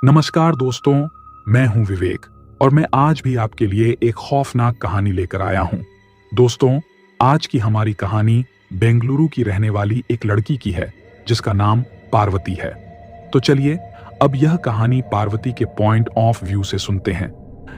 नमस्कार दोस्तों, मैं हूं विवेक और मैं आज भी आपके लिए एक खौफनाक कहानी लेकर आया हूं। दोस्तों, आज की हमारी कहानी बेंगलुरु की रहने वाली एक लड़की की है जिसका नाम पार्वती है। तो चलिए अब यह कहानी पार्वती के पॉइंट ऑफ व्यू से सुनते हैं।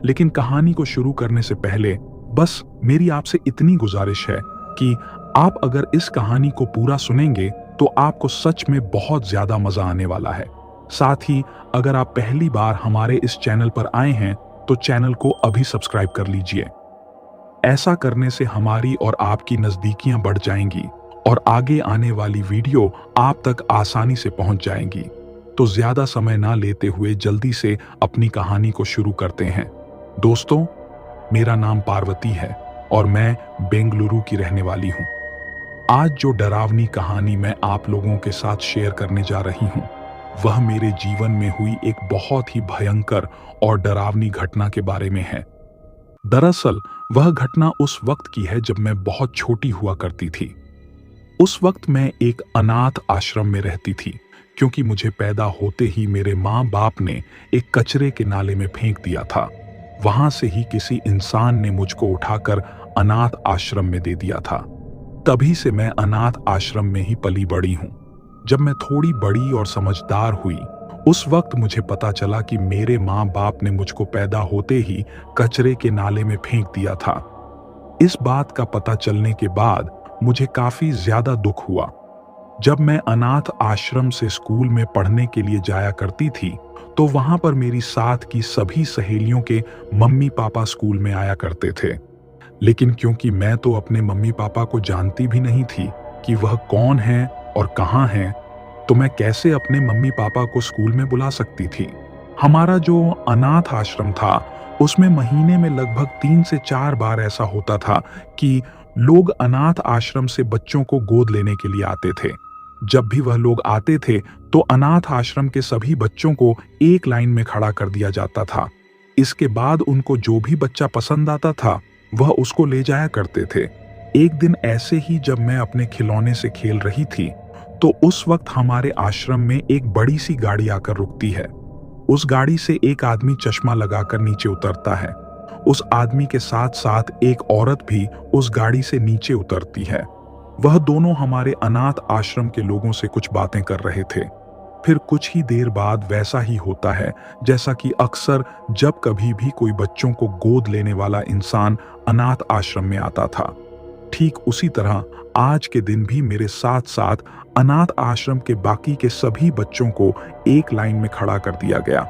लेकिन कहानी को शुरू करने से पहले बस मेरी आपसे इतनी गुजारिश है कि आप अगर इस कहानी को पूरा सुनेंगे तो आपको सच में बहुत ज्यादा मजा आने वाला है। साथ ही अगर आप पहली बार हमारे इस चैनल पर आए हैं तो चैनल को अभी सब्सक्राइब कर लीजिए। ऐसा करने से हमारी और आपकी नजदीकियां बढ़ जाएंगी और आगे आने वाली वीडियो आप तक आसानी से पहुंच जाएंगी। तो ज्यादा समय ना लेते हुए जल्दी से अपनी कहानी को शुरू करते हैं। दोस्तों, मेरा नाम पार्वती है और मैं बेंगलुरु की रहने वाली हूं। आज जो डरावनी कहानी मैं आप लोगों के साथ शेयर करने जा रही हूं वह मेरे जीवन में हुई एक बहुत ही भयंकर और डरावनी घटना के बारे में है। दरअसल वह घटना उस वक्त की है जब मैं बहुत छोटी हुआ करती थी। उस वक्त मैं एक अनाथ आश्रम में रहती थी क्योंकि मुझे पैदा होते ही मेरे माँ बाप ने एक कचरे के नाले में फेंक दिया था। वहां से ही किसी इंसान ने मुझको उठाकर अनाथ आश्रम में दे दिया था। तभी से मैं अनाथ आश्रम में ही पली बड़ी हूं। जब मैं थोड़ी बड़ी और समझदार हुई उस वक्त मुझे पता चला कि मेरे माँ बाप ने मुझको पैदा होते ही कचरे के नाले में फेंक दिया था। इस बात का पता चलने के बाद मुझे काफी ज्यादा दुख हुआ। जब मैं अनाथ आश्रम से स्कूल में पढ़ने के लिए जाया करती थी तो वहां पर मेरी साथ की सभी सहेलियों के मम्मी पापा स्कूल में आया करते थे। लेकिन क्योंकि मैं तो अपने मम्मी पापा को जानती भी नहीं थी कि वह कौन है और कहां है, तो मैं कैसे अपने मम्मी पापा को स्कूल में बुला सकती थी। हमारा जो अनाथ आश्रम था उसमें महीने में लगभग 3 से 4 बार ऐसा होता था कि लोग अनाथ आश्रम से बच्चों को गोद लेने के लिए आते थे। जब भी वह लोग आते थे तो अनाथ आश्रम के सभी बच्चों को एक लाइन में खड़ा कर दिया जाता था। इसके बाद उनको जो भी बच्चा पसंद आता था वह उसको ले जाया करते थे। एक दिन ऐसे ही जब मैं अपने खिलौने से खेल रही थी तो उस वक्त हमारे आश्रम में एक बड़ी सी गाड़ी आकर रुकती है। उस गाड़ी से एक आदमी चश्मा लगाकर नीचे उतरता है। उस आदमी के साथ साथ एक औरत भी उस गाड़ी से नीचे उतरती है। वह दोनों हमारे अनाथ आश्रम के लोगों से कुछ बातें कर रहे थे। फिर कुछ ही देर बाद वैसा ही होता है जैसा कि अक्सर जब कभी भी कोई बच्चों को गोद लेने वाला इंसान अनाथ आश्रम में आता था। ठीक उसी तरह आज के दिन भी मेरे साथ साथ अनाथ आश्रम के बाकी के सभी बच्चों को एक लाइन में खड़ा कर दिया गया।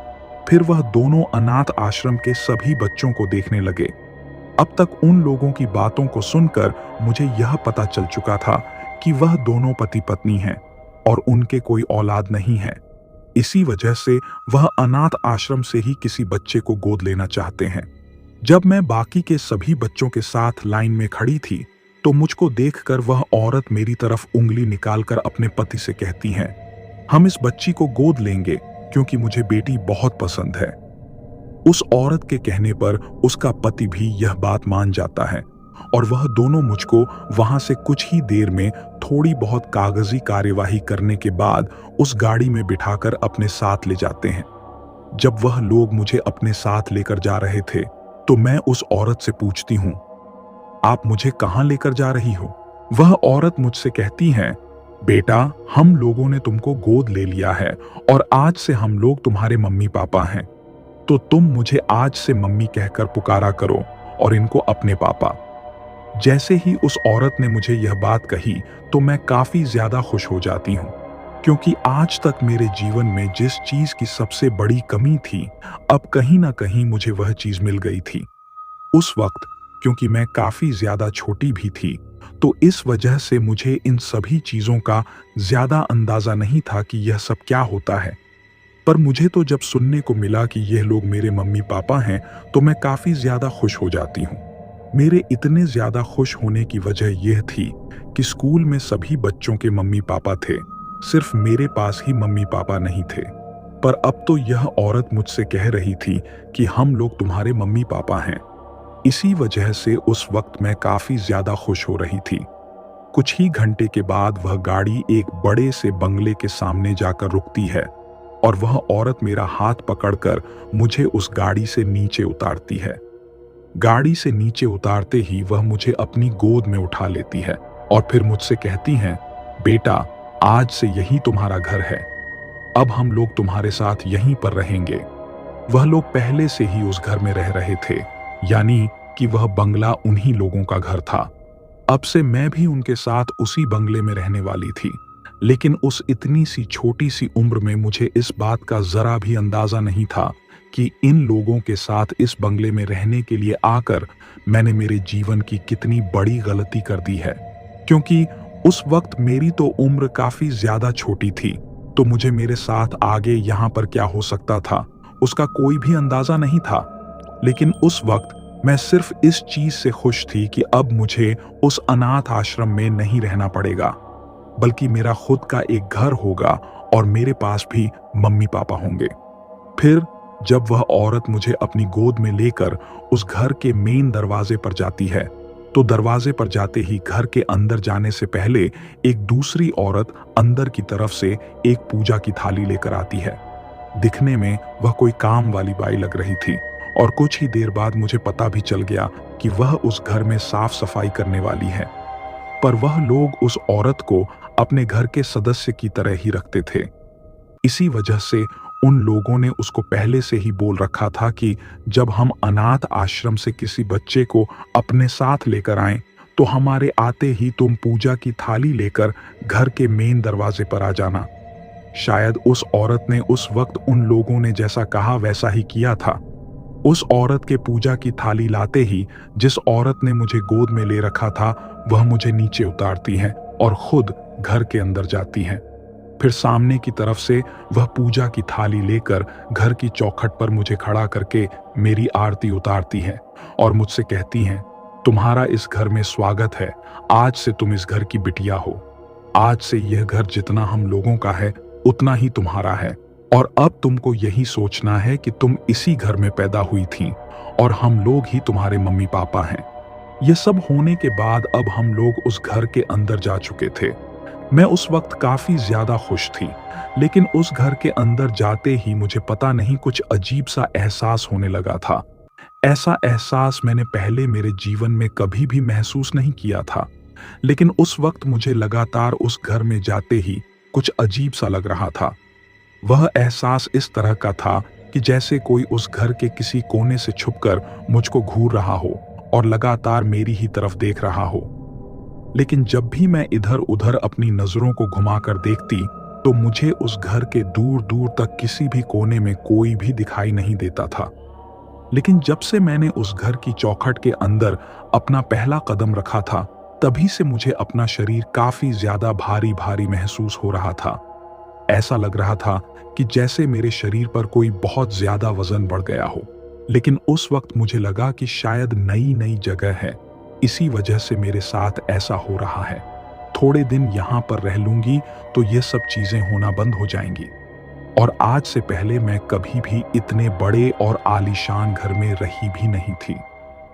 फिर वह दोनों अनाथ आश्रम के सभी बच्चों को देखने लगे। अब तक उन लोगों की बातों को सुनकर मुझे यह पता चल चुका था कि वह दोनों पति पत्नी हैं और उनके कोई औलाद नहीं है। इसी वजह से वह अनाथ आश्रम से ही किसी बच्चे को गोद लेना चाहते हैं। जब मैं बाकी के सभी बच्चों के साथ लाइन में खड़ी थी तो मुझको देखकर वह औरत मेरी तरफ उंगली निकालकर अपने पति से कहती हैं, हम इस बच्ची को गोद लेंगे क्योंकि मुझे बेटी बहुत पसंद है। उस औरत के कहने पर उसका पति भी यह बात मान जाता है और वह दोनों मुझको वहां से कुछ ही देर में थोड़ी बहुत कागजी कार्यवाही करने के बाद उस गाड़ी में बिठाकर अपने साथ ले जाते हैं। जब वह लोग मुझे अपने साथ लेकर जा रहे थे तो मैं उस औरत से पूछती हूं, आप मुझे कहां लेकर जा रही हो? वह औरत मुझसे कहती है, बेटा, हम लोगों ने तुमको गोद ले लिया है और आज से हम लोग तुम्हारे मम्मी पापा हैं, तो तुम मुझे आज से मम्मी कहकर पुकारा करो और इनको अपने पापा। जैसे ही उस औरत ने मुझे यह बात कही तो मैं काफी ज्यादा खुश हो जाती हूँ, क्योंकि आज तक मेरे जीवन में जिस चीज की सबसे बड़ी कमी थी अब कहीं ना कहीं मुझे वह चीज मिल गई थी। उस वक्त क्योंकि मैं काफी ज्यादा छोटी भी थी तो इस वजह से मुझे इन सभी चीजों का ज्यादा अंदाजा नहीं था कि यह सब क्या होता है। पर मुझे तो जब सुनने को मिला कि यह लोग मेरे मम्मी पापा हैं तो मैं काफी ज्यादा खुश हो जाती हूँ। मेरे इतने ज्यादा खुश होने की वजह यह थी कि स्कूल में सभी बच्चों के मम्मी पापा थे, सिर्फ मेरे पास ही मम्मी पापा नहीं थे। पर अब तो यह औरत मुझसे कह रही थी कि हम लोग तुम्हारे मम्मी पापा हैं। इसी वजह से उस वक्त मैं काफी ज्यादा खुश हो रही थी। कुछ ही घंटे के बाद वह गाड़ी एक बड़े से बंगले के सामने जाकर रुकती है। और वह औरत मेरा हाथ पकड़कर मुझे उस गाड़ी से नीचे उतारती है। गाड़ी से नीचे उतारते ही वह मुझे अपनी गोद में उठा लेती है और फिर मुझसे कहती हैं, बेटा, आज से यही तुम्हारा घर है। अब हम लोग तुम्हारे साथ यहीं पर रहेंगे। वह लोग पहले से ही उस घर में रह रहे थे, यानी कि वह बंगला उन्हीं लोगों का घर था। अब से मैं भी उनके साथ उसी बंगले में रहने वाली थी। लेकिन उस इतनी सी छोटी सी उम्र में मुझे इस बात का जरा भी अंदाजा नहीं था कि इन लोगों के साथ इस बंगले में रहने के लिए आकर मैंने मेरे जीवन की कितनी बड़ी गलती कर दी है। क्योंकि उस वक्त मेरी तो उम्र काफी ज्यादा छोटी थी, तो मुझे मेरे साथ आगे यहाँ पर क्या हो सकता था उसका कोई भी अंदाजा नहीं था। लेकिन उस वक्त मैं सिर्फ इस चीज से खुश थी कि अब मुझे उस अनाथ आश्रम में नहीं रहना पड़ेगा, बल्कि मेरा खुद का एक घर होगा और मेरे पास भी मम्मी पापा होंगे। फिर जब वह औरत मुझे अपनी गोद में लेकर उस घर के मेन दरवाजे पर जाती है, तो दरवाजे पर जाते ही घर के अंदर जाने से पहले एक दूसरी औरत अंदर की तरफ से एक पूजा की थाली लेकर आती है। दिखने में वह कोई काम वाली बाई लग रही थी और कुछ ही देर बाद मुझे पता भी चल गया कि वह उस घर में साफ सफाई करने वाली है। पर वह लोग उस औरत को अपने घर के सदस्य की तरह ही रखते थे। इसी वजह से उन लोगों ने उसको पहले से ही बोल रखा था कि जब हम अनाथ आश्रम से किसी बच्चे को अपने साथ लेकर आएं, तो हमारे आते ही तुम पूजा की थाली लेकर घर के मेन दरवाजे पर आ जाना। शायद उस औरत ने उस वक्त उन लोगों ने जैसा कहा वैसा ही किया था। उस औरत के पूजा की थाली लाते ही जिस औरत ने मुझे गोद में ले रखा था, वह मुझे नीचे उतारती है और खुद घर के अंदर जाती है। फिर सामने की तरफ से वह पूजा की थाली लेकर घर की चौखट पर मुझे खड़ा करके मेरी आरती उतारती है और मुझसे कहती हैं, तुम्हारा इस घर में स्वागत है, आज से तुम इस घर की बिटिया हो। आज से यह घर जितना हम लोगों का है उतना ही तुम्हारा है, और अब तुमको यही सोचना है कि तुम इसी घर में पैदा हुई थी और हम लोग ही तुम्हारे मम्मी पापा हैं। यह सब होने के बाद अब हम लोग उस घर के अंदर जा चुके थे। मैं उस वक्त काफी ज्यादा खुश थी, लेकिन उस घर के अंदर जाते ही मुझे पता नहीं कुछ अजीब सा एहसास होने लगा था। ऐसा एहसास मैंने पहले मेरे जीवन में कभी भी महसूस नहीं किया था, लेकिन उस वक्त मुझे लगातार उस घर में जाते ही कुछ अजीब सा लग रहा था। वह एहसास इस तरह का था कि जैसे कोई उस घर के किसी कोने से छुपकर मुझको घूर रहा हो और लगातार मेरी ही तरफ देख रहा हो। लेकिन जब भी मैं इधर उधर अपनी नजरों को घुमाकर देखती, तो मुझे उस घर के दूर दूर तक किसी भी कोने में कोई भी दिखाई नहीं देता था। लेकिन जब से मैंने उस घर की चौखट के अंदर अपना पहला कदम रखा था, तभी से मुझे अपना शरीर काफी ज्यादा भारी भारी महसूस हो रहा था। ऐसा लग रहा था कि जैसे मेरे शरीर पर कोई बहुत ज्यादा वजन बढ़ गया हो। लेकिन उस वक्त मुझे लगा कि शायद नई नई जगह है, इसी वजह से मेरे साथ ऐसा हो रहा है। थोड़े दिन यहां पर रह लूंगी तो ये सब चीजें होना बंद हो जाएंगी। और आज से पहले मैं कभी भी इतने बड़े और आलीशान घर में रही भी नहीं थी।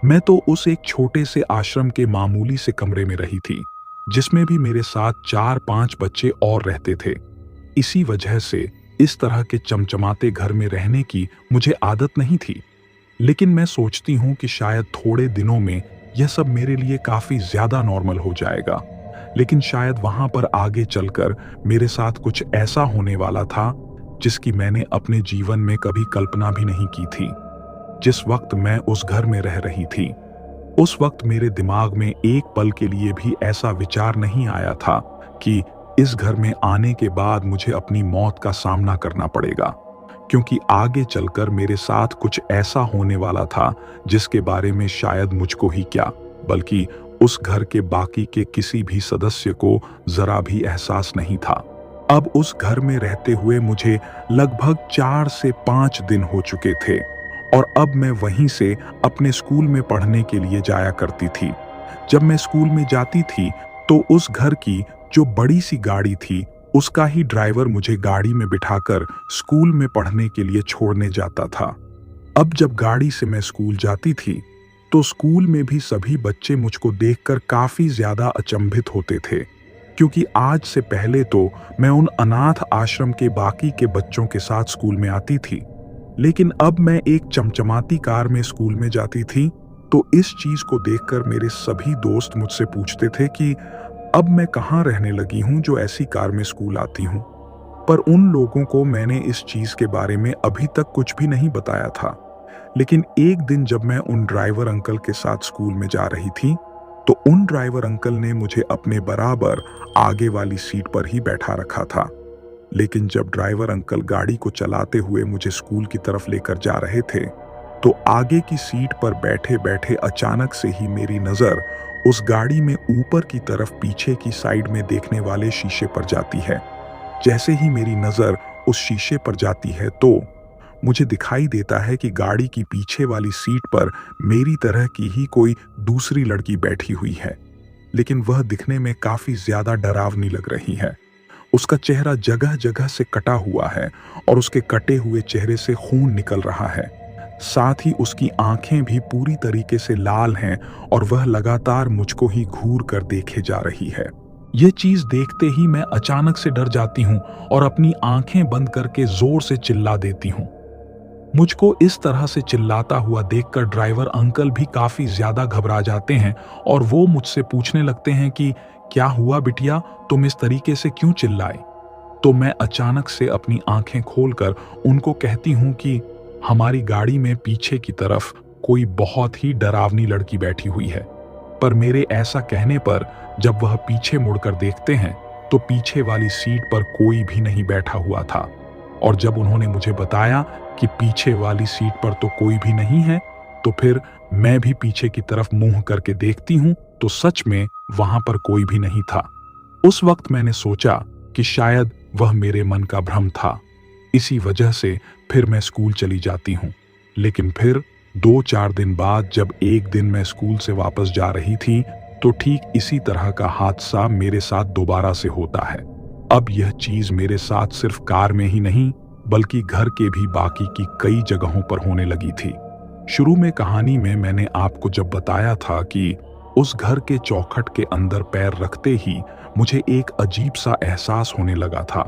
मैं तो उस एक छोटे से आश्रम के मामूली से कमरे में रही थी, जिसमें भी मेरे साथ 4-5 बच्चे और रहते थे। इसी वजह से इस तरह के चमचमाते घर में रहने की मुझे आदत नहीं थी। लेकिन मैं सोचती हूँ कि शायद थोड़े दिनों में यह सब मेरे लिए काफी ज्यादा नॉर्मल हो जाएगा। लेकिन शायद वहां पर आगे चलकर मेरे साथ कुछ ऐसा होने वाला था जिसकी मैंने अपने जीवन में कभी कल्पना भी नहीं की थी। जिस वक्त मैं उस घर में रह रही थी, उस वक्त मेरे दिमाग में एक पल के लिए भी ऐसा विचार नहीं आया था कि इस घर में आने के बाद मुझे अपनी मौत का सामना करना पड़ेगा, क्योंकि आगे चलकर मेरे साथ कुछ ऐसा होने वाला था जिसके बारे में शायद मुझको ही क्या, बल्कि उस घर के बाकी के किसी भी सदस्य को जरा भी एहसास नहीं था। अब उस घर में रहते हुए मुझे लगभग 4 से 5 दिन हो चुके थे और अब मैं वहीं से अपने स्कूल में पढ़ने के लिए जाया करती थी। जब मैं स्कूल में जाती थी तो उस घर की जो बड़ी सी गाड़ी थी, उसका ही ड्राइवर मुझे गाड़ी में बिठाकर स्कूल में पढ़ने के लिए छोड़ने जाता था। अब जब गाड़ी से मैं स्कूल जाती थी तो स्कूल में भी सभी बच्चे मुझको देखकर काफी ज्यादा अचंभित होते थे। क्योंकि आज से पहले तो मैं उन अनाथ आश्रम के बाकी के बच्चों के साथ स्कूल में आती थी, लेकिन अब मैं एक चमचमाती कार में स्कूल में जाती थी। तो इस चीज को देखकर मेरे सभी दोस्त मुझसे पूछते थे कि अब मैं कहाँ रहने लगी हूँ जो ऐसी कार में स्कूल आती हूँ। पर उन लोगों को मैंने इस चीज के बारे में अभी तक कुछ भी नहीं बताया था। लेकिन एक दिन जब मैं उन ड्राइवर अंकल के साथ स्कूल में जा रही थी, तो उन ड्राइवर अंकल ने मुझे अपने बराबर आगे वाली सीट पर ही बैठा रखा था। लेकिन जब ड्राइवर अंकल गाड़ी को चलाते हुए मुझे स्कूल की तरफ लेकर जा रहे थे, तो आगे की सीट पर बैठे बैठे अचानक से ही मेरी नजर उस गाड़ी में ऊपर की तरफ पीछे की साइड में देखने वाले शीशे पर जाती है। जैसे ही मेरी नजर उस शीशे पर जाती है, तो मुझे दिखाई देता है कि गाड़ी की पीछे वाली सीट पर मेरी तरह की ही कोई दूसरी लड़की बैठी हुई है, लेकिन वह दिखने में काफी ज्यादा डरावनी लग रही है। उसका चेहरा जगह जगह से कटा हुआ है और उसके कटे हुए चेहरे से खून निकल रहा है। साथ ही उसकी आंखें भी पूरी तरीके से लाल हैं और वह लगातार मुझको ही घूर कर देखे जा रही है। यह चीज देखते ही मैं अचानक से डर जाती हूँ और अपनी आंखें बंद करके जोर से चिल्ला देती हूँ। मुझको इस तरह से चिल्लाता हुआ देखकर ड्राइवर अंकल भी काफी ज्यादा घबरा जाते हैं और वो मुझसे पूछने लगते हैं कि क्या हुआ बिटिया, तुम इस तरीके से क्यों चिल्लाए। तो मैं अचानक से अपनी आंखें खोलकर उनको कहती हूँ कि हमारी गाड़ी में पीछे की तरफ कोई बहुत ही डरावनी लड़की बैठी हुई है। पर मेरे ऐसा कहने पर जब वह पीछे मुड़कर देखते हैं, तो पीछे वाली सीट पर कोई भी नहीं बैठा हुआ था। और जब उन्होंने मुझे बताया कि पीछे वाली सीट पर तो कोई भी नहीं है, तो फिर मैं भी पीछे की तरफ मुंह करके देखती हूँ, तो सच में वहां पर कोई भी नहीं था। उस वक्त मैंने सोचा कि शायद वह मेरे मन का भ्रम था। इसी वजह से फिर मैं स्कूल चली जाती हूँ। लेकिन फिर 2-4 दिन बाद जब एक दिन मैं स्कूल से वापस जा रही थी, तो ठीक इसी तरह का हादसा मेरे साथ दोबारा से होता है। अब यह चीज मेरे साथ सिर्फ कार में ही नहीं, बल्कि घर के भी बाकी की कई जगहों पर होने लगी थी। शुरू में कहानी में मैंने आपको जब बताया था कि उस घर के चौखट के अंदर पैर रखते ही मुझे एक अजीब सा एहसास होने लगा था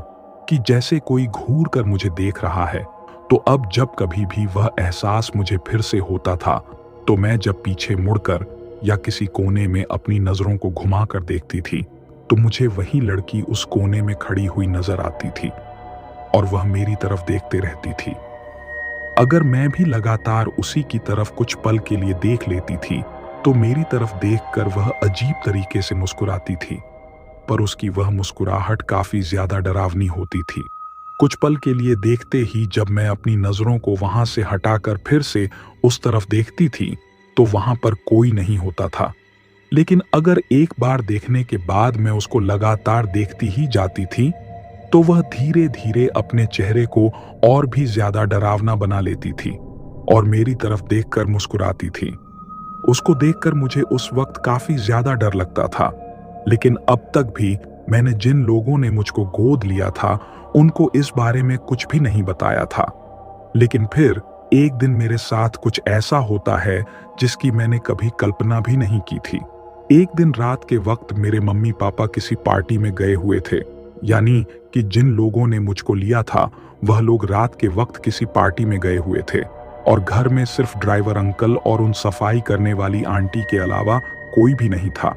कि जैसे कोई घूर कर मुझे देख रहा है। तो अब जब कभी भी वह एहसास मुझे फिर से होता था, तो मैं जब पीछे मुड़कर या किसी कोने में अपनी नजरों को घुमाकर देखती थी, तो मुझे वही लड़की उस कोने में खड़ी हुई नजर आती थी और वह मेरी तरफ देखते रहती थी। अगर मैं भी लगातार उसी की तरफ कुछ पल के लिए देख लेती थी, तो मेरी तरफ देखकर वह अजीब तरीके से मुस्कुराती थी, पर उसकी वह मुस्कुराहट काफी ज्यादा डरावनी होती थी। कुछ पल के लिए देखते ही जब मैं अपनी नजरों को वहां से हटाकर फिर से उस तरफ देखती थी, तो वहां पर कोई नहीं होता था। लेकिन अगर एक बार देखने के बाद मैं उसको लगातार देखती ही जाती थी, तो वह धीरे धीरे अपने चेहरे को और भी ज्यादा डरावना बना लेती थी और मेरी तरफ देखकर मुस्कुराती थी। उसको देखकर मुझे उस वक्त काफी ज्यादा डर लगता था, लेकिन अब तक भी मैंने जिन लोगों ने मुझको गोद लिया था, उनको इस बारे में कुछ भी नहीं बताया था। लेकिन फिर एक दिन मेरे साथ कुछ ऐसा होता है जिसकी मैंने कभी कल्पना भी नहीं की थी। एक दिन रात के वक्त मेरे मम्मी पापा किसी पार्टी में गए हुए थे, यानी कि जिन लोगों ने मुझको लिया था वह लोग रात के वक्त किसी पार्टी में गए हुए थे और घर में सिर्फ ड्राइवर अंकल और उन सफाई करने वाली आंटी के अलावा कोई भी नहीं था।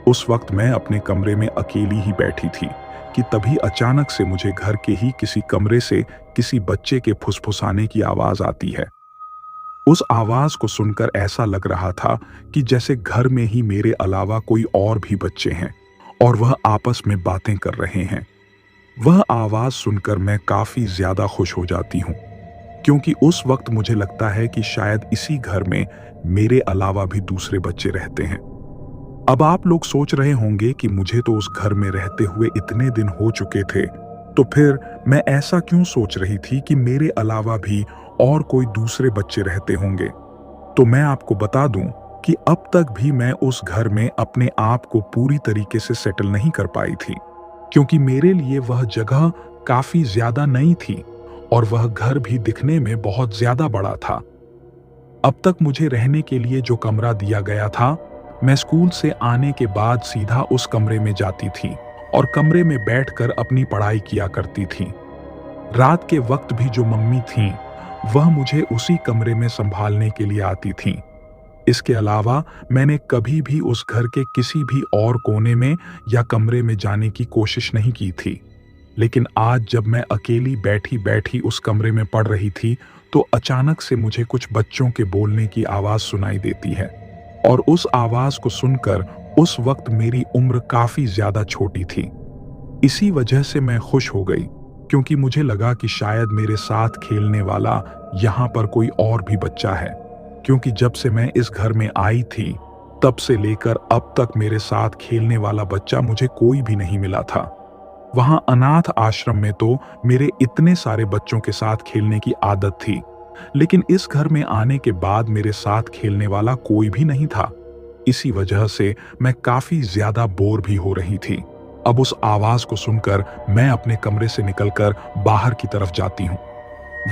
उस वक्त मैं अपने कमरे में अकेली ही बैठी थी कि तभी अचानक से मुझे घर के ही किसी कमरे से किसी बच्चे के फुसफुसाने की आवाज आती है। उस आवाज को सुनकर ऐसा लग रहा था कि जैसे घर में ही मेरे अलावा कोई और भी बच्चे हैं और वह आपस में बातें कर रहे हैं। वह आवाज सुनकर मैं काफी ज्यादा खुश हो जाती हूँ, क्योंकि उस वक्त मुझे लगता है कि शायद इसी घर में मेरे अलावा भी दूसरे बच्चे रहते हैं। अब आप लोग सोच रहे होंगे कि मुझे तो उस घर में रहते हुए इतने दिन हो चुके थे, तो फिर मैं ऐसा क्यों सोच रही थी कि मेरे अलावा भी और कोई दूसरे बच्चे रहते होंगे। तो मैं आपको बता दूं कि अब तक भी मैं उस घर में अपने आप को पूरी तरीके से सेटल नहीं कर पाई थी, क्योंकि मेरे लिए वह जगह काफी ज्यादा नई थी और वह घर भी दिखने में बहुत ज्यादा बड़ा था। अब तक मुझे रहने के लिए जो कमरा दिया गया था, मैं स्कूल से आने के बाद सीधा उस कमरे में जाती थी और कमरे में बैठकर अपनी पढ़ाई किया करती थीं। रात के वक्त भी जो मम्मी थीं, वह मुझे उसी कमरे में संभालने के लिए आती थीं। इसके अलावा मैंने कभी भी उस घर के किसी भी और कोने में या कमरे में जाने की कोशिश नहीं की थी। लेकिन आज जब मैं अकेली बैठी-बैठी उस कमरे में पढ़ रही थी, तो अचानक से मुझे कुछ बच्चों के बोलने की आवाज सुनाई देती है और उस आवाज को सुनकर उस वक्त मेरी उम्र काफी ज्यादा छोटी थी। इसी वजह से मैं खुश हो गई, क्योंकि मुझे लगा कि शायद मेरे साथ खेलने वाला यहाँ पर कोई और भी बच्चा है, क्योंकि जब से मैं इस घर में आई थी, तब से लेकर अब तक मेरे साथ खेलने वाला बच्चा मुझे कोई भी नहीं मिला था। वहां अनाथ आश्रम में तो मेरे इतने सारे बच्चों के साथ खेलने की आदत थी, लेकिन इस घर में आने के बाद मेरे साथ खेलने वाला कोई भी नहीं था। इसी वजह से मैं काफी ज्यादा बोर भी हो रही थी। अब उस आवाज को सुनकर मैं अपने कमरे से निकलकर बाहर की तरफ जाती हूँ।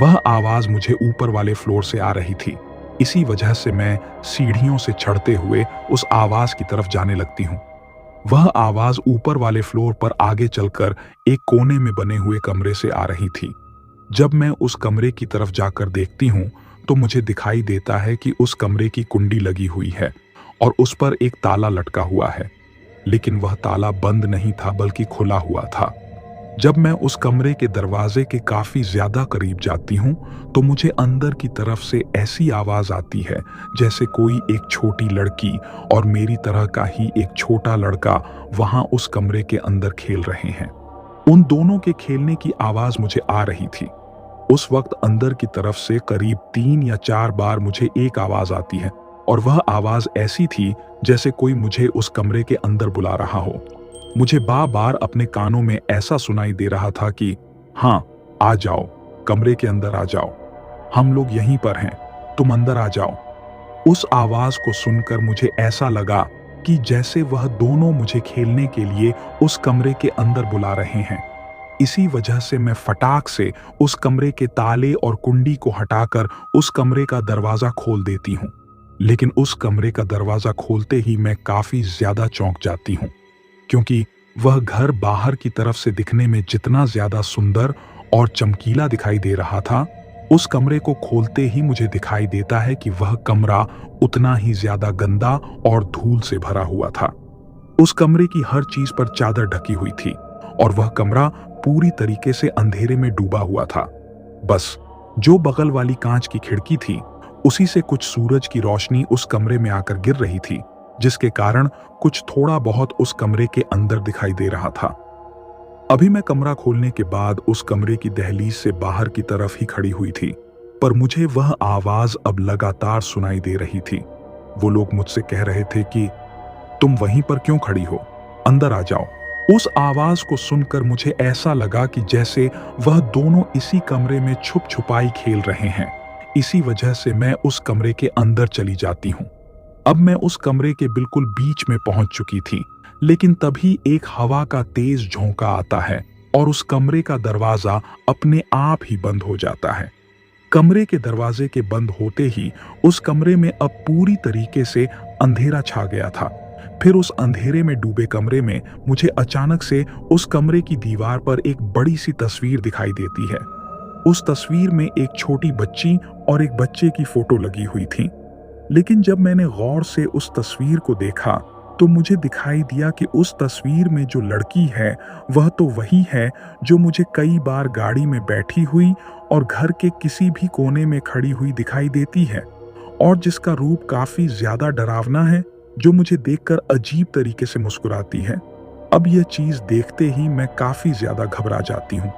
वह आवाज मुझे ऊपर वाले फ्लोर से आ रही थी। इसी वजह से मैं सीढ़ियों से चढ़ते हुए उस आवाज की तरफ जाने लगती हूँ। वह आवाज ऊपर वाले फ्लोर पर आगे चलकर एक कोने में बने हुए कमरे से आ रही थी। जब मैं उस कमरे की तरफ जाकर देखती हूँ, तो मुझे दिखाई देता है कि उस कमरे की कुंडी लगी हुई है और उस पर एक ताला लटका हुआ है, लेकिन वह ताला बंद नहीं था बल्कि खुला हुआ था। जब मैं उस कमरे के दरवाजे के काफी ज्यादा करीब जाती हूँ, तो मुझे अंदर की तरफ से ऐसी आवाज आती है जैसे कोई एक छोटी लड़की और मेरी तरह का ही एक छोटा लड़का वहां उस कमरे के अंदर खेल रहे हैं। उन दोनों के खेलने की आवाज मुझे आ रही थी। उस वक्त अंदर की तरफ से करीब 3 या 4 बार मुझे एक आवाज आती है और वह आवाज ऐसी थी जैसे कोई मुझे उस कमरे के अंदर बुला रहा हो। मुझे बार-बार अपने कानों में ऐसा सुनाई दे रहा था कि हाँ, आ जाओ, कमरे के अंदर आ जाओ, हम लोग यहीं पर हैं, तुम अंदर आ जाओ। उस आवाज को सुनकर मुझे ऐसा लगा कि जैसे वह दोनों मुझे खेलने के लिए उस कमरे के अंदर बुला रहे हैं। इसी वजह से मैं फटाक से उस कमरे के ताले और कुंडी को हटाकर उस कमरे का दरवाजा खोल देती हूँ। लेकिन उस कमरे का दरवाजा खोलते ही मैं काफी ज्यादा चौंक जाती हूँ, क्योंकि वह घर बाहर की तरफ से दिखने में जितना ज्यादा सुंदर और चमकीला दिखाई दे रहा था, उस कमरे को खोलते ही मुझे दिखाई देता है कि वह कमरा उतना ही ज्यादा गंदा और धूल से भरा हुआ था। उस कमरे की हर चीज पर चादर ढकी हुई थी और वह कमरा पूरी तरीके से अंधेरे में डूबा हुआ था। बस जो बगल वाली कांच की खिड़की थी, उसी से कुछ सूरज की रोशनी उस कमरे में आकर गिर रही थी, जिसके कारण कुछ थोड़ा बहुत उस कमरे के अंदर दिखाई दे रहा था। अभी मैं कमरा खोलने के बाद उस कमरे की दहलीज से बाहर की तरफ ही खड़ी हुई थी, पर मुझे वह आवाज अब लगातार सुनाई दे रही थी। वो लोग मुझसे कह रहे थे कि तुम वहीं पर क्यों खड़ी हो, अंदर आ जाओ। उस आवाज को सुनकर मुझे ऐसा लगा कि जैसे वह दोनों इसी कमरे में छुप छुपाई खेल रहे हैं। इसी वजह से मैं उस कमरे के अंदर चली जाती हूँ। अब मैं उस कमरे के बिल्कुल बीच में पहुंच चुकी थी, लेकिन तभी एक हवा का तेज झोंका आता है और उस कमरे का दरवाजा अपने आप ही बंद हो जाता है। कमरे के दरवाजे के बंद होते ही उस कमरे में अब पूरी तरीके से अंधेरा छा गया था। फिर उस अंधेरे में डूबे कमरे में मुझे अचानक से उस कमरे की दीवार पर एक बड़ी सी तस्वीर दिखाई देती है। उस तस्वीर में एक छोटी बच्ची और एक बच्चे की फोटो लगी हुई थी। लेकिन जब मैंने गौर से उस तस्वीर को देखा, तो मुझे दिखाई दिया कि उस तस्वीर में जो लड़की है, वह तो वही है जो मुझे कई बार गाड़ी में बैठी हुई और घर के किसी भी कोने में खड़ी हुई दिखाई देती है, और जिसका रूप काफी ज्यादा डरावना है, जो मुझे देखकर अजीब तरीके से मुस्कुराती है। अब यह चीज देखते ही मैं काफी ज्यादा घबरा जाती हूँ,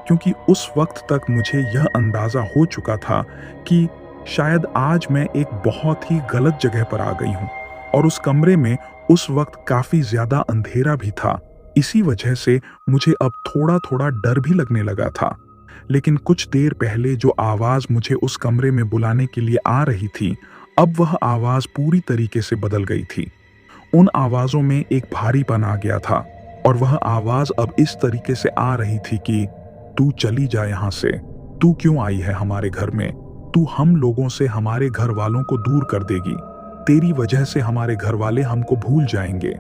क्योंकि उस वक्त तक मुझे यह अंदाजा हो चुका था कि शायद आज मैं एक बहुत ही गलत जगह पर आ गई हूँ, और उस कमरे में उस वक्त काफी ज्यादा अंधेरा भी था। इसी वजह से मुझे अब थोड़ा थोड़ा डर भी लगने लगा था। लेकिन कुछ देर पहले जो आवाज मुझे उस कमरे में बुलाने के लिए आ रही थी, अब वह आवाज पूरी तरीके से बदल गई थी। उन आवाजों में एक भारीपन आ गया था, और वह आवाज अब इस तरीके से आ रही थी कि तू चली जा यहाँ से, तू क्यों आई है हमारे घर में, तू हम लोगों से हमारे घर वालों को दूर कर देगी, तेरी वजह से हमारे घर वाले हमको भूल जाएंगे।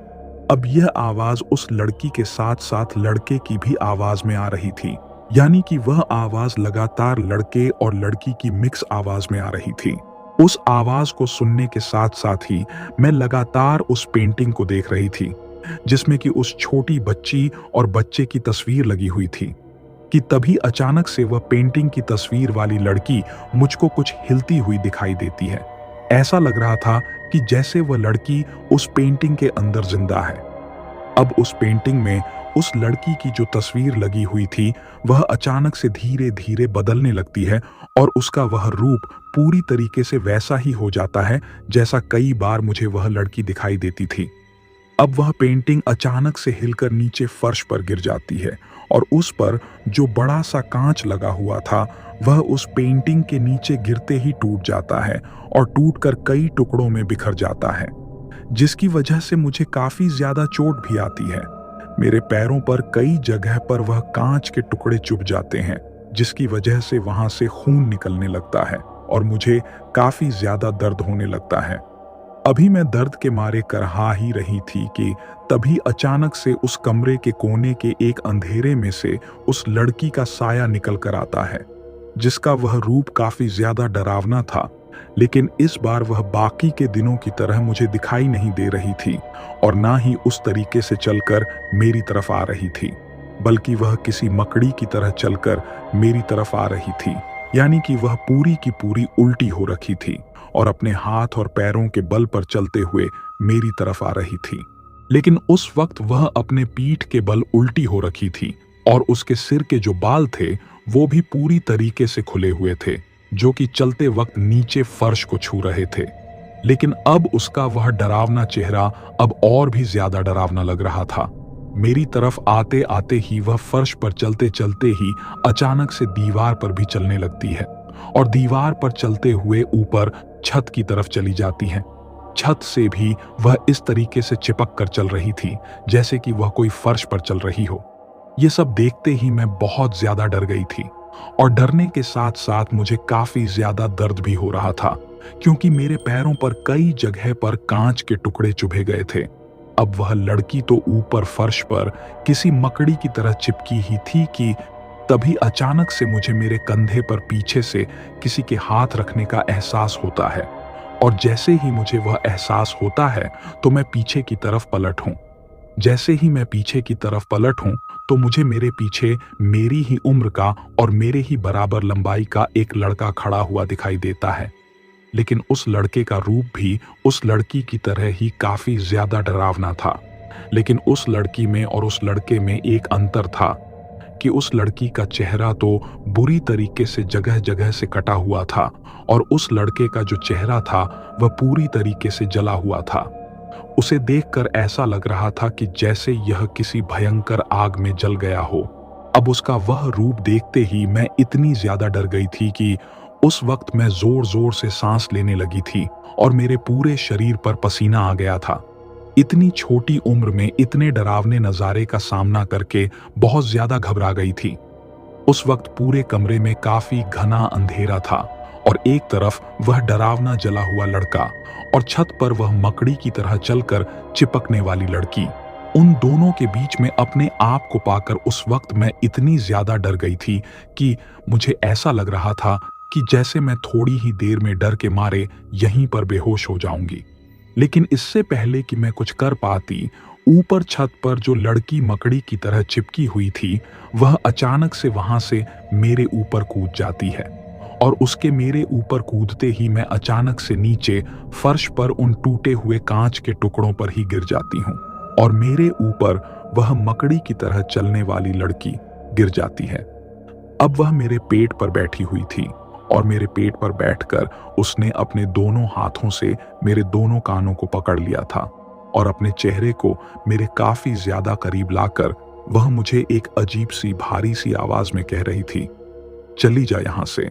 अब यह आवाज उस लड़की के साथ साथ लड़के की भी आवाज में आ रही थी, यानी कि वह आवाज लगातार लड़के और लड़की की मिक्स आवाज में आ रही थी। उस आवाज को सुनने के साथ साथ ही मैं लगातार उस पेंटिंग को देख रही थी, जिसमें कि उस छोटी बच्ची और बच्चे की तस्वीर लगी हुई थी, कि तभी अचानक से वह पेंटिंग की तस्वीर वाली लड़की मुझको कुछ हिलती हुई दिखाई देती है। ऐसा लग रहा था कि जैसे वह लड़की उस पेंटिंग के अंदर जिंदा है। अब उस पेंटिंग में उस लड़की की जो तस्वीर लगी हुई थी, वह अचानक से धीरे धीरे बदलने लगती है और उसका वह रूप पूरी तरीके से वैसा ही हो जाता है जैसा कई बार मुझे वह लड़की दिखाई देती थी। अब वह पेंटिंग अचानक से हिलकर नीचे फर्श पर गिर जाती है और उस पर जो बड़ा सा कांच लगा हुआ था, वह उस पेंटिंग के नीचे गिरते ही टूट जाता है और टूटकर कई टुकड़ों में बिखर जाता है, जिसकी वजह से मुझे काफी ज्यादा चोट भी आती है। मेरे पैरों पर कई जगह पर वह कांच के टुकड़े चुभ जाते हैं, जिसकी वजह से वहां से खून निकलने लगता है और मुझे काफी ज्यादा दर्द होने लगता है। अभी मैं दर्द के मारे करहा ही रही थी कि तभी अचानक से उस कमरे के कोने के एक अंधेरे में से उस लड़की का साया निकल कर आता है, जिसका वह रूप काफी ज्यादा डरावना था, लेकिन इस बार वह बाकी के दिनों की तरह मुझे दिखाई नहीं दे रही थी और ना ही उस तरीके से चलकर मेरी तरफ आ रही थी, बल्कि वह किसी मकड़ी की तरह चलकर मेरी तरफ आ रही थी, यानी कि वह पूरी की पूरी उल्टी हो रखी थी और अपने हाथ और पैरों के बल पर चलते हुए मेरी तरफ आ रही थी। लेकिन उस वक्त वह अपने पीठ के बल उल्टी हो रखी थी और उसके सिर के जो बाल थे वो भी पूरी तरीके से खुले हुए थे, जो कि चलते वक्त नीचे फर्श को छू रहे थे। लेकिन अब उसका वह डरावना चेहरा अब और भी ज्यादा डरावना लग रहा था। मेरी तरफ आते आते ही वह फर्श पर चलते चलते ही अचानक से दीवार पर भी चलने लगती है और दीवार पर चलते हुए ऊपर छत की तरफ चली जाती है। छत से भी वह इस तरीके से चिपक कर चल रही थी जैसे कि वह कोई फर्श पर चल रही हो। ये सब देखते ही मैं बहुत ज्यादा डर गई थी और डरने के साथ साथ मुझे काफी ज्यादा दर्द भी हो रहा था, क्योंकि मेरे पैरों पर कई जगह पर कांच के टुकड़े चुभे गए थे। अब वह लड़की तो ऊपर फर्श पर किसी मकड़ी की तरह चिपकी ही थी कि तभी अचानक से मुझे मेरे कंधे पर पीछे से किसी के हाथ रखने का एहसास होता है और जैसे ही मुझे वह एहसास होता है तो मैं पीछे की तरफ पलट हूं। जैसे ही मैं पीछे की तरफ पलट हूं तो मुझे मेरे पीछे मेरी ही उम्र का और मेरे ही बराबर लंबाई का एक लड़का खड़ा हुआ दिखाई देता है। लेकिन उस लड़के का रूप भी उस लड़की की तरह ही काफी ज्यादा डरावना था। लेकिन उस लड़की में और उस लड़के में एक अंतर था कि उस लड़की का चेहरा तो बुरी तरीके से जगह जगह से कटा हुआ था और उस लड़के का जो चेहरा था वह पूरी तरीके से जला हुआ था। उसे देखकर ऐसा लग रहा था कि जैसे यह किसी भयंकर आग में जल गया हो। अब उसका वह रूप देखते ही मैं इतनी ज्यादा डर गई थी कि उस वक्त मैं जोर जोर से सांस लेने लगी थी और मेरे पूरे शरीर पर पसीना आ गया था। इतनी छोटी उम्र में इतने डरावने नजारे का सामना करके बहुत ज्यादा घबरा गई थी। उस वक्त पूरे कमरे में काफी घना अंधेरा था और एक तरफ वह डरावना जला हुआ लड़का और छत पर वह मकड़ी की तरह चलकर चिपकने वाली लड़की। उन दोनों के बीच में अपने आप को पाकर उस वक्त मैं इतनी ज्यादा डर गई थी कि मुझे ऐसा लग रहा था कि जैसे मैं थोड़ी ही देर में डर के मारे यहीं पर बेहोश हो जाऊंगी। लेकिन इससे पहले कि मैं कुछ कर पाती, ऊपर छत पर जो लड़की मकड़ी की तरह चिपकी हुई थी वह अचानक से वहां से मेरे ऊपर कूद जाती है और उसके मेरे ऊपर कूदते ही मैं अचानक से नीचे फर्श पर उन टूटे हुए कांच के टुकड़ों पर ही गिर जाती हूँ और मेरे ऊपर वह मकड़ी की तरह चलने वाली लड़की गिर जाती है। अब वह मेरे पेट पर बैठी हुई थी और मेरे पेट पर बैठकर उसने अपने दोनों हाथों से मेरे दोनों कानों को पकड़ लिया था और अपने चेहरे को मेरे काफी ज्यादा करीब लाकर वह मुझे एक अजीब सी भारी सी आवाज में कह रही थी, चली जा यहां से।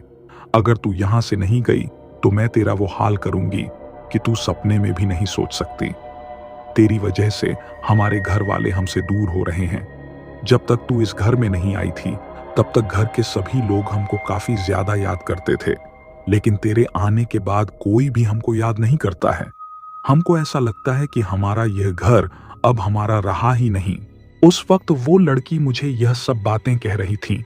अगर तू यहां से नहीं गई तो मैं तेरा वो हाल करूंगी कि तू सपने में भी नहीं सोच सकती। तेरी वजह से हमारे घर वाले हमसे दूर हो रहे हैं। जब तक तू इस घर में नहीं आई थी तब तक घर के सभी लोग हमको काफी ज्यादा याद करते थे, लेकिन तेरे आने के बाद कोई भी हमको याद नहीं करता है। हमको ऐसा लगता है कि हमारा यह घर अब हमारा रहा ही नहीं। उस वक्त वो लड़की मुझे यह सब बातें कह रही थी।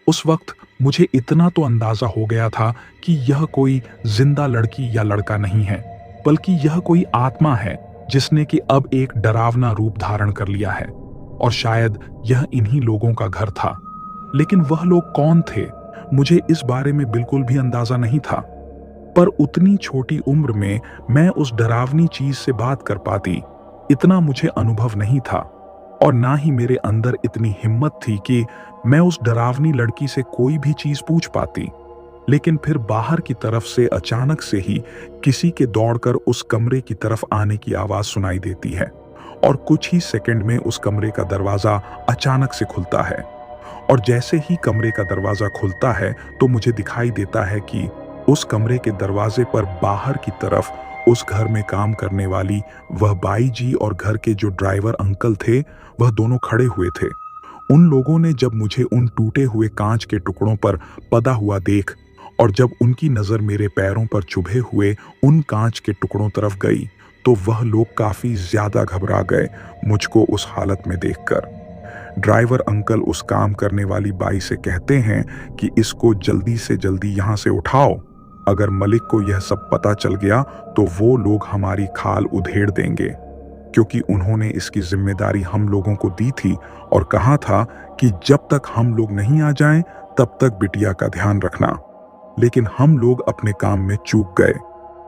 उस वक्त मुझे इतना तो अंदाजा हो गया था कि यह कोई जिंदा लड़की या लड़का नहीं है, बल्कि यह कोई आत्मा है जिसने कि अब एक डरावना रूप धारण कर लिया है, और शायद यह इन्हीं लोगों का घर था। लेकिन वह लोग कौन थे, मुझे इस बारे में बिल्कुल भी अंदाजा नहीं था। पर उतनी छोटी उम्र में मैं उस डरावनी चीज से बात कर पाती, इतना मुझे अनुभव नहीं था, और ना ही मेरे अंदर इतनी हिम्मत थी कि मैं उस डरावनी लड़की से कोई भी चीज पूछ पाती। लेकिन फिर बाहर की तरफ से अचानक से ही किसी के दौड़कर उस कमरे की तरफ आने की आवाज सुनाई देती है, और कुछ ही सेकंड में उस कमरे का दरवाजा अचानक से खुलता है। और जैसे ही कमरे का दरवाजा खुलता है तो मुझे दिखाई देता है कि उस कमरे के दरवाजे पर बाहर की तरफ उस घर में काम करने वाली वह बाई जी और घर के जो ड्राइवर अंकल थे, वह दोनों खड़े हुए थे। उन लोगों ने जब मुझे उन टूटे हुए कांच के टुकड़ों पर पदा हुआ देख, और जब उनकी नजर मेरे पैरों पर चुभे हुए उन कांच के टुकड़ों तरफ गई, तो वह लोग काफी ज्यादा घबरा गए मुझको उस हालत में देखकर। ड्राइवर अंकल उस काम करने वाली बाई से कहते हैं कि इसको जल्दी से जल्दी यहां से उठाओ, अगर मलिक को यह सब पता चल गया तो वो लोग हमारी खाल उधेड़ देंगे, क्योंकि उन्होंने इसकी जिम्मेदारी हम लोगों को दी थी और कहा था कि जब तक हम लोग नहीं आ जाएं तब तक बिटिया का ध्यान रखना। लेकिन हम लोग अपने काम में चूक गए।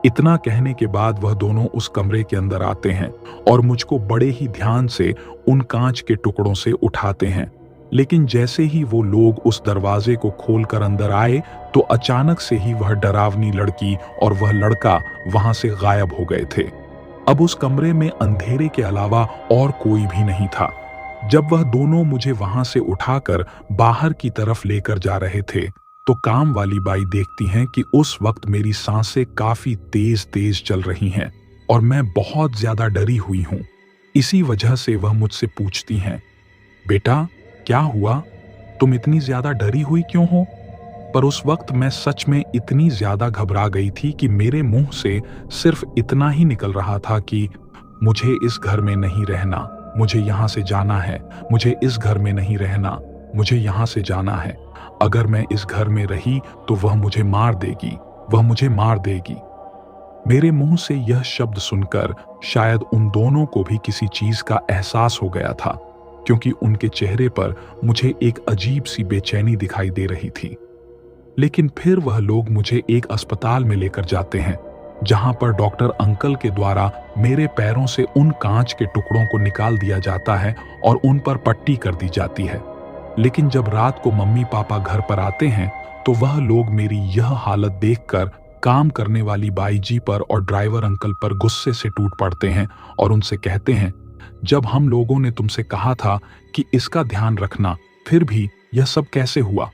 इतना कहने के बाद वह दोनों उस कमरे के अंदर आते हैं और मुझको बड़े ही ध्यान से उन कांच के टुकड़ों से उठाते हैं। लेकिन जैसे ही वो लोग उस दरवाजे को खोलकर अंदर आए तो अचानक से ही वह डरावनी लड़की और वह लड़का वहां से गायब हो गए थे। अब उस कमरे में अंधेरे के अलावा और कोई भी नहीं था। जब वह दोनों मुझे वहां से उठाकर बाहर की तरफ लेकर जा रहे थे तो काम वाली बाई देखती हैं कि उस वक्त मेरी सांसें काफी तेज तेज चल रही हैं और मैं बहुत ज्यादा डरी हुई हूं। इसी वजह से वह मुझसे पूछती हैं, बेटा क्या हुआ, तुम इतनी ज्यादा डरी हुई क्यों हो? पर उस वक्त मैं सच में इतनी ज्यादा घबरा गई थी कि मेरे मुंह से सिर्फ इतना ही निकल रहा था कि मुझे इस घर में नहीं रहना, मुझे यहां से जाना है, मुझे इस घर में नहीं रहना, मुझे यहां से जाना है। अगर मैं इस घर में रही तो वह मुझे मार देगी, वह मुझे मार देगी। मेरे मुंह से यह शब्द सुनकर शायद उन दोनों को भी किसी चीज का एहसास हो गया था, क्योंकि उनके चेहरे पर मुझे एक अजीब सी बेचैनी दिखाई दे रही थी। लेकिन फिर वह लोग मुझे एक अस्पताल में लेकर जाते हैं, जहां पर डॉक्टर अंकल के द्वारा मेरे पैरों से उन कांच के टुकड़ों को निकाल दिया जाता है और उन पर पट्टी कर दी जाती है। लेकिन जब रात को मम्मी पापा घर पर आते हैं तो वह लोग मेरी यह हालत देखकर काम करने वाली बाई जी पर और ड्राइवर अंकल पर गुस्से से टूट पड़ते हैं और उनसे कहते हैं, जब हम लोगों ने तुमसे कहा था कि इसका ध्यान रखना, फिर भी यह सब कैसे हुआ?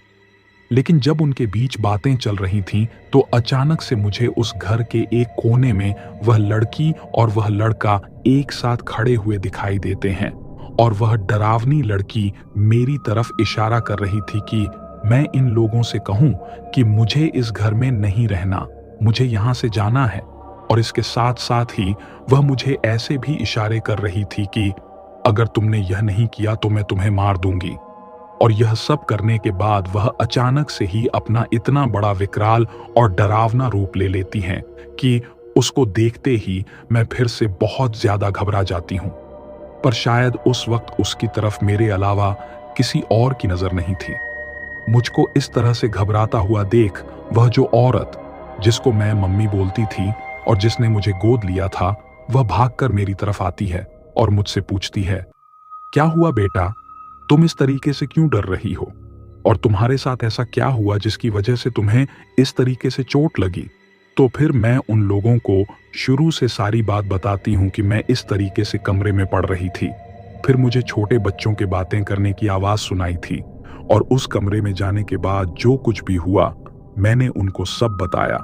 लेकिन जब उनके बीच बातें चल रही थीं तो अचानक से मुझे उस घर के एक कोने में वह लड़की और वह लड़का एक साथ खड़े हुए दिखाई देते हैं, और वह डरावनी लड़की मेरी तरफ इशारा कर रही थी कि मैं इन लोगों से कहूं कि मुझे इस घर में नहीं रहना, मुझे यहां से जाना है। और इसके साथ साथ ही वह मुझे ऐसे भी इशारे कर रही थी कि अगर तुमने यह नहीं किया तो मैं तुम्हें मार दूंगी। और यह सब करने के बाद वह अचानक से ही अपना इतना बड़ा विकराल और डरावना रूप ले लेती हैं कि उसको देखते ही मैं फिर से बहुत ज्यादा घबरा जाती हूं। पर शायद उस वक्त उसकी तरफ मेरे अलावा किसी और की नजर नहीं थी। मुझको इस तरह से घबराता हुआ देख वह जो औरत जिसको मैं मम्मी बोलती थी और जिसने मुझे गोद लिया था, वह भागकर मेरी तरफ आती है और मुझसे पूछती है, क्या हुआ बेटा, तुम इस तरीके से क्यों डर रही हो? और तुम्हारे साथ ऐसा क्या हुआ जिसकी वजह से तुम्हें इस तरीके से चोट लगी? तो फिर मैं उन लोगों को शुरू से सारी बात बताती हूँ कि मैं इस तरीके से कमरे में पड़ रही थी। फिर मुझे छोटे बच्चों के बातें करने की आवाज सुनाई थी, और उस कमरे में जाने के बाद जो कुछ भी हुआ मैंने उनको सब बताया।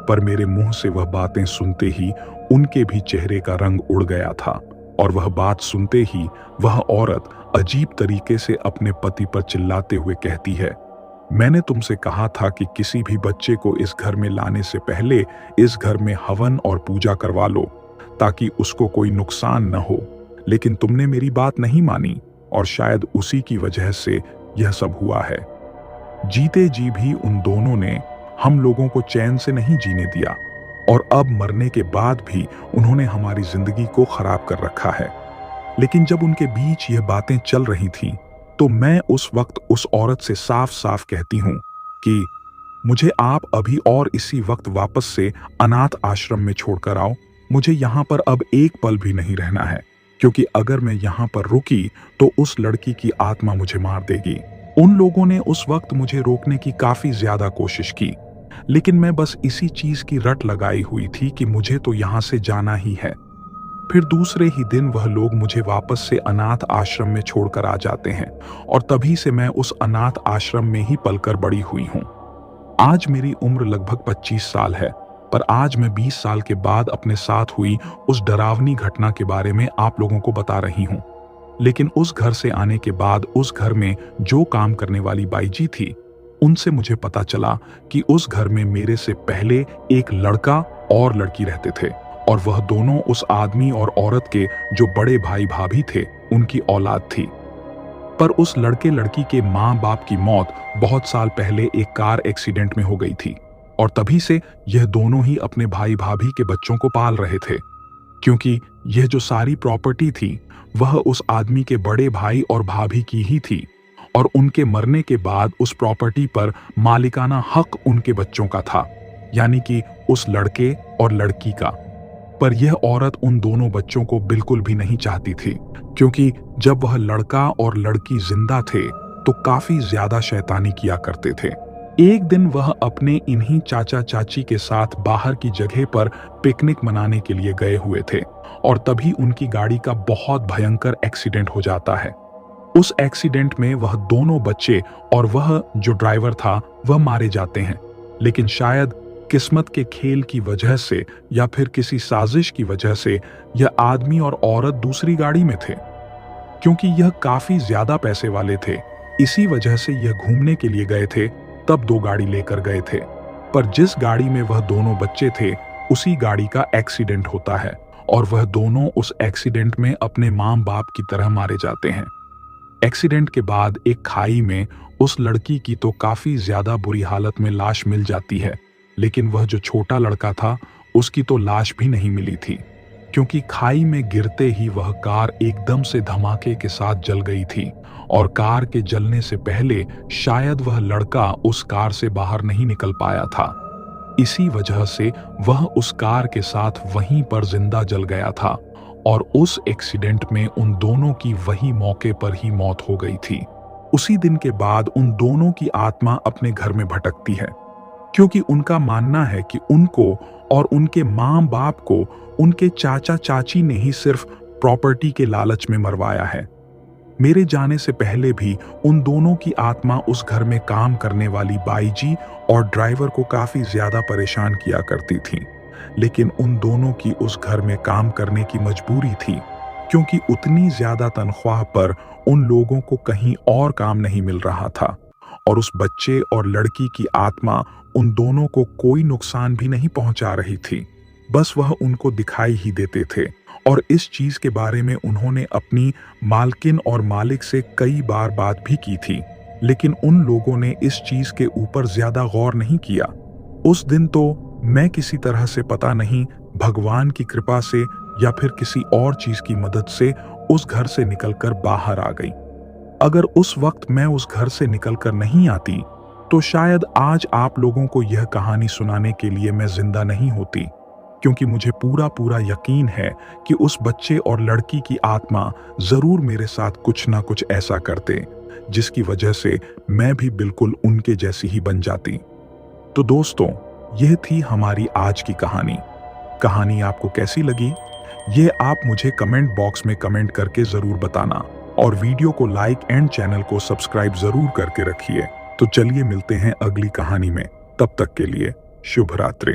पर मेरे मुंह से वह बातें सुनते ही उनके भी चेहरे का रंग उड़ गया था, और वह बात सुनते ही वह औरत अजीब तरीके से अपने पति पर चिल्लाते हुए कहती है, मैंने तुमसे कहा था कि किसी भी बच्चे को इस घर में लाने से पहले इस घर में हवन और पूजा करवा लो ताकि उसको कोई नुकसान न हो। लेकिन तुमने मेरी बात नहीं मानी और शायद उसी की वजह से यह सब हुआ है। जीते जी भी उन दोनों ने हम लोगों को चैन से नहीं जीने दिया और अब मरने के बाद भी उन्होंने हमारी जिंदगी को खराब कर रखा है। लेकिन जब उनके बीच यह बातें चल रही थीं, तो मैं उस वक्त उस औरत से साफ साफ कहती हूं कि मुझे आप अभी और इसी वक्त वापस से अनाथ आश्रम में छोड़कर आओ। मुझे यहाँ पर अब एक पल भी नहीं रहना है, क्योंकि अगर मैं यहाँ पर रुकी तो उस लड़की की आत्मा मुझे मार देगी। उन लोगों ने उस वक्त मुझे रोकने की काफी ज्यादा कोशिश की, लेकिन मैं बस इसी चीज की रट लगाई हुई थी कि मुझे तो यहाँ से जाना ही है। फिर दूसरे ही दिन वह लोग मुझे वापस से अनाथ आश्रम में छोड़कर आ जाते हैं और तभी से मैं उस अनाथ आश्रम में ही पलकर बड़ी हुई हूँ। आज मेरी उम्र लगभग 25 साल है, पर आज मैं 20 साल के बाद अपने साथ हुई उस डरावनी घटना के बारे में आप लोगों को बता रही हूँ। लेकिन उस घर से आने के बाद उस घर में जो काम करने वाली बाई जी थी, उनसे मुझे पता चला कि उस घर में मेरे से पहले एक लड़का और लड़की रहते थे और वह दोनों उस आदमी और औरत के जो बड़े भाई भाभी थे उनकी औलाद थी। पर उस लड़के लड़की के माँ बाप की मौत बहुत साल पहले एक कार एक्सीडेंट में हो गई थी और तभी से यह दोनों ही अपने भाई भाभी के बच्चों को पाल रहे थे, क्योंकि यह जो सारी प्रॉपर्टी थी वह उस आदमी के बड़े भाई और भाभी की ही थी और उनके मरने के बाद उस प्रॉपर्टी पर मालिकाना हक उनके बच्चों का था, यानी कि उस लड़के और लड़की का। पर यह औरत उन दोनों बच्चों को बिल्कुल भी नहीं चाहती थी, क्योंकि जब वह लड़का और लड़की जिंदा थे तो काफी ज्यादा शैतानी किया करते थे। एक दिन वह अपने इन्हीं चाचा चाची के साथ बाहर की जगह पर पिकनिक मनाने के लिए गए हुए थे और तभी उनकी गाड़ी का बहुत भयंकर एक्सीडेंट हो जाता है। उस एक्सीडेंट में वह दोनों बच्चे और वह जो ड्राइवर था वह मारे जाते हैं, लेकिन शायद किस्मत के खेल की वजह से या फिर किसी साजिश की वजह से यह आदमी और औरत दूसरी गाड़ी में थे। क्योंकि यह काफी ज्यादा पैसे वाले थे, इसी वजह से यह घूमने के लिए गए थे, तब दो गाड़ी लेकर गए थे। पर जिस गाड़ी में वह दोनों बच्चे थे उसी गाड़ी का एक्सीडेंट होता है और वह दोनों उस एक्सीडेंट में अपने माँ बाप की तरह मारे जाते हैं। एक्सीडेंट के बाद एक खाई में उस लड़की की तो काफी ज्यादा बुरी हालत में लाश मिल जाती है, लेकिन वह जो छोटा लड़का था उसकी तो लाश भी नहीं मिली थी, क्योंकि खाई में गिरते ही वह कार एकदम से धमाके के साथ जल गई थी और कार के जलने से पहले शायद वह लड़का उस कार से बाहर नहीं निकल पाया था। इसी वजह से वह उस कार के साथ वहीं पर जिंदा जल गया था और उस एक्सीडेंट में उन दोनों की वही मौके पर ही मौत हो गई थी। उसी दिन के बाद उन दोनों की आत्मा अपने घर में भटकती है, क्योंकि उनका मानना है कि उनको और उनके माँ बाप को उनके चाचा चाची ने ही सिर्फ प्रॉपर्टी के लालच में मरवाया है। मेरे जाने से पहले भी उन दोनों की आत्मा उस घर में काम करने वाली बाई जी और ड्राइवर को काफी ज्यादा परेशान किया करती थी, लेकिन उन दोनों की उस घर में काम करने की मजबूरी थी, क्योंकि उतनी ज्यादा तनख्वाह पर उन लोगों को कहीं और काम नहीं मिल रहा था और उस बच्चे और लड़की की आत्मा उन दोनों को कोई नुकसान भी नहीं पहुंचा रही थी, बस वह उनको दिखाई ही देते थे। और इस चीज के बारे में उन्होंने अपनी मालकिन और मालिक से कई बार बात भी की थी, लेकिन उन लोगों ने इस चीज के ऊपर ज्यादा गौर नहीं किया। उस दिन तो मैं किसी तरह से पता नहीं भगवान की कृपा से या फिर किसी और चीज की मदद से उस घर से निकलकर बाहर आ गई। अगर उस वक्त मैं उस घर से निकलकर नहीं आती तो शायद आज आप लोगों को यह कहानी सुनाने के लिए मैं जिंदा नहीं होती, क्योंकि मुझे पूरा यकीन है कि उस बच्चे और लड़की की आत्मा जरूर मेरे साथ कुछ ना कुछ ऐसा करते जिसकी वजह से मैं भी बिल्कुल उनके जैसी ही बन जाती। तो दोस्तों, यह थी हमारी आज की कहानी। कहानी आपको कैसी लगी ये आप मुझे कमेंट बॉक्स में कमेंट करके जरूर बताना और वीडियो को लाइक एंड चैनल को सब्सक्राइब जरूर करके रखिए। तो चलिए मिलते हैं अगली कहानी में, तब तक के लिए शुभ रात्रि।